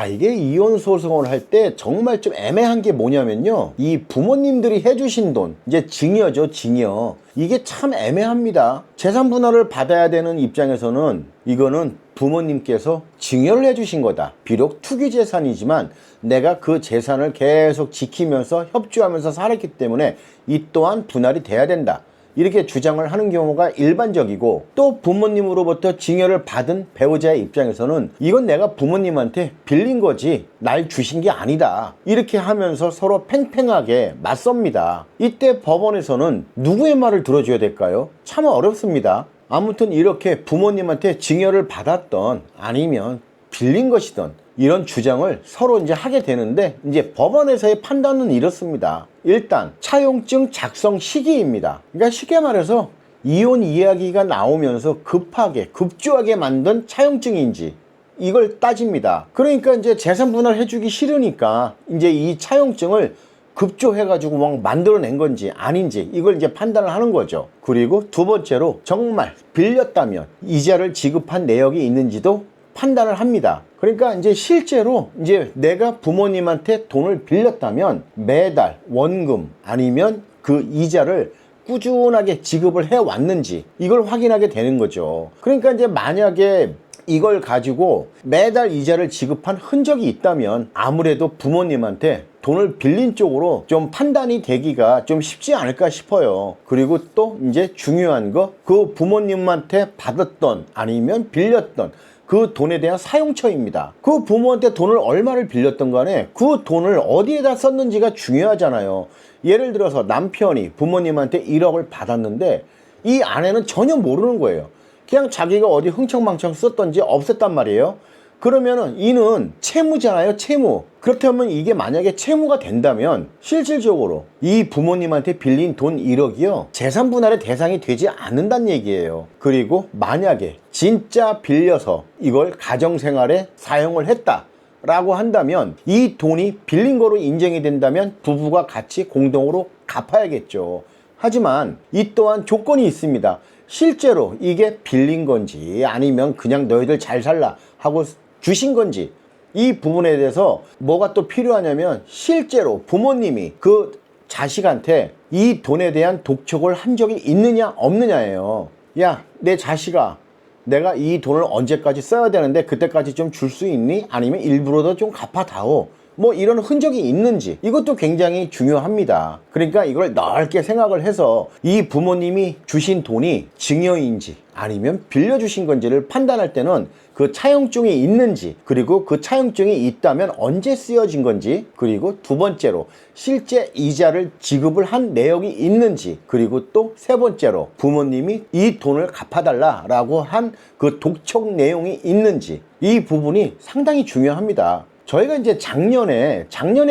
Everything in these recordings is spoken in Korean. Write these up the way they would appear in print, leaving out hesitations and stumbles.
이게 이혼 소송을 할 때 정말 좀 애매한 게 뭐냐면요. 이 부모님들이 해주신 돈, 이제 증여죠, 증여. 이게 참 애매합니다. 재산 분할을 받아야 되는 입장에서는 이거는 부모님께서 증여를 해주신 거다. 비록 투기 재산이지만 내가 그 재산을 계속 지키면서 협조하면서 살았기 때문에 이 또한 분할이 돼야 된다. 이렇게 주장을 하는 경우가 일반적이고, 또 부모님으로부터 증여를 받은 배우자의 입장에서는 이건 내가 부모님한테 빌린 거지 날 주신 게 아니다, 이렇게 하면서 서로 팽팽하게 맞섭니다. 이때 법원에서는 누구의 말을 들어줘야 될까요? 참 어렵습니다. 아무튼 이렇게 부모님한테 증여를 받았던 아니면 빌린 것이던 이런 주장을 서로 이제 하게 되는데, 이제 법원에서의 판단은 이렇습니다. 일단 차용증 작성 시기입니다. 그러니까 쉽게 말해서 이혼 이야기가 나오면서 급조하게 만든 차용증인지 이걸 따집니다. 그러니까 이제 재산 분할 해주기 싫으니까 이제 이 차용증을 급조해가지고 막 만들어낸 건지 아닌지 이걸 이제 판단을 하는 거죠. 그리고 두 번째로 정말 빌렸다면 이자를 지급한 내역이 있는지도 판단을 합니다. 그러니까 이제 실제로 이제 내가 부모님한테 돈을 빌렸다면 매달 원금 아니면 그 이자를 꾸준하게 지급을 해 왔는지 이걸 확인하게 되는 거죠. 그러니까 이제 만약에 이걸 가지고 매달 이자를 지급한 흔적이 있다면 아무래도 부모님한테 돈을 빌린 쪽으로 좀 판단이 되기가 좀 쉽지 않을까 싶어요. 그리고 또 이제 중요한 거, 그 부모님한테 받았던 아니면 빌렸던 그 돈에 대한 사용처입니다. 그 부모한테 돈을 얼마를 빌렸던 간에 그 돈을 어디에다 썼는지가 중요하잖아요. 예를 들어서 남편이 부모님한테 1억을 받았는데 이 아내는 전혀 모르는 거예요. 그냥 자기가 어디 흥청망청 썼던지 없앴단 말이에요. 그러면은 이는 채무잖아요, 채무. 그렇다면 이게 만약에 채무가 된다면 실질적으로 이 부모님한테 빌린 돈 1억이요 재산 분할의 대상이 되지 않는다는 얘기예요. 그리고 만약에 진짜 빌려서 이걸 가정생활에 사용을 했다 라고 한다면 이 돈이 빌린 거로 인정이 된다면 부부가 같이 공동으로 갚아야겠죠. 하지만 이 또한 조건이 있습니다. 실제로 이게 빌린 건지 아니면 그냥 너희들 잘 살라 하고 주신 건지, 이 부분에 대해서 뭐가 또 필요하냐면 실제로 부모님이 그 자식한테 이 돈에 대한 독촉을 한 적이 있느냐 없느냐예요. 야, 내 자식아, 내가 이 돈을 언제까지 써야 되는데 그때까지 좀 줄 수 있니? 아니면 일부러도 좀 갚아다오. 뭐 이런 흔적이 있는지 이것도 굉장히 중요합니다. 그러니까 이걸 넓게 생각을 해서 이 부모님이 주신 돈이 증여인지 아니면 빌려주신 건지를 판단할 때는 그 차용증이 있는지, 그리고 그 차용증이 있다면 언제 쓰여진 건지, 그리고 두 번째로 실제 이자를 지급을 한 내역이 있는지, 그리고 또 세 번째로 부모님이 이 돈을 갚아달라라고 한 그 독촉 내용이 있는지, 이 부분이 상당히 중요합니다. 저희가 이제 작년에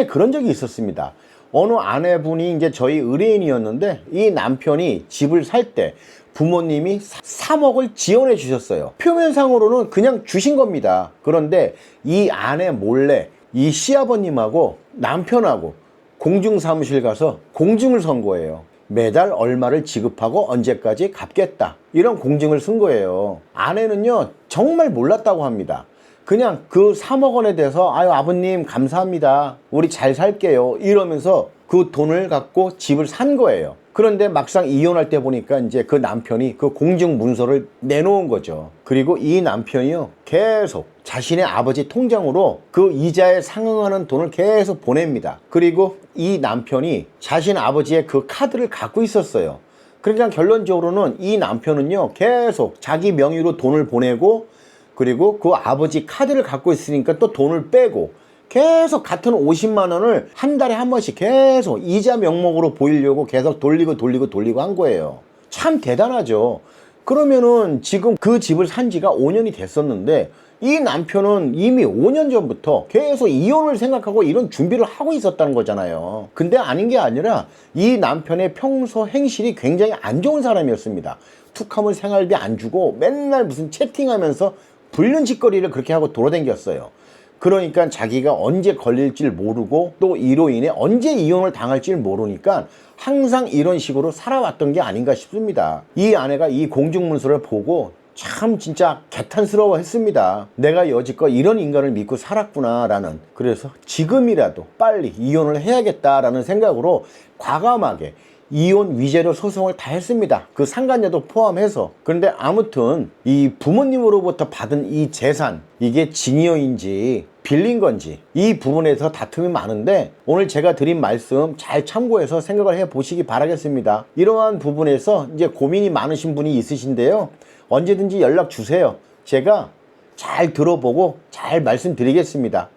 그런 적이 있었습니다. 어느 아내분이 이제 저희 의뢰인이었는데 이 남편이 집을 살 때 부모님이 3억을 지원해 주셨어요. 표면상으로는 그냥 주신 겁니다. 그런데 이 아내 몰래 이 시아버님하고 남편하고 공중사무실 가서 공증을 선 거예요. 매달 얼마를 지급하고 언제까지 갚겠다, 이런 공증을 쓴 거예요. 아내는요 정말 몰랐다고 합니다. 그냥 그 3억 원에 대해서 아유 아버님 감사합니다, 우리 잘 살게요 이러면서 그 돈을 갖고 집을 산 거예요. 그런데 막상 이혼할 때 보니까 이제 그 남편이 그 공증 문서를 내놓은 거죠. 그리고 이 남편이요 계속 자신의 아버지 통장으로 그 이자에 상응하는 돈을 계속 보냅니다. 그리고 이 남편이 자신 아버지의 그 카드를 갖고 있었어요. 그러니까 결론적으로는 이 남편은요 계속 자기 명의로 돈을 보내고, 그리고 그 아버지 카드를 갖고 있으니까 또 돈을 빼고 계속 같은 50만 원을 한 달에 한 번씩 계속 이자 명목으로 보이려고 계속 돌리고 한 거예요. 참 대단하죠. 그러면은 지금 그 집을 산 지가 5년이 됐었는데 이 남편은 이미 5년 전부터 계속 이혼을 생각하고 이런 준비를 하고 있었다는 거잖아요. 근데 아닌 게 아니라 이 남편의 평소 행실이 굉장히 안 좋은 사람이었습니다. 툭하면 생활비 안 주고 맨날 무슨 채팅하면서 불륜짓거리를 그렇게 하고 돌아다녔어요. 그러니까 자기가 언제 걸릴지 모르고 또 이로 인해 언제 이혼을 당할지 모르니까 항상 이런 식으로 살아왔던 게 아닌가 싶습니다. 이 아내가 이 공증문서를 보고 참 진짜 개탄스러워 했습니다. 내가 여지껏 이런 인간을 믿고 살았구나 라는. 그래서 지금이라도 빨리 이혼을 해야겠다라는 생각으로 과감하게 이혼 위자료 소송을 다 했습니다. 그 상간녀도 포함해서. 그런데 아무튼 이 부모님으로부터 받은 이 재산, 이게 증여인지 빌린 건지 이 부분에서 다툼이 많은데, 오늘 제가 드린 말씀 잘 참고해서 생각을 해 보시기 바라겠습니다. 이러한 부분에서 이제 고민이 많으신 분이 있으신데요, 언제든지 연락 주세요. 제가 잘 들어보고 잘 말씀드리겠습니다.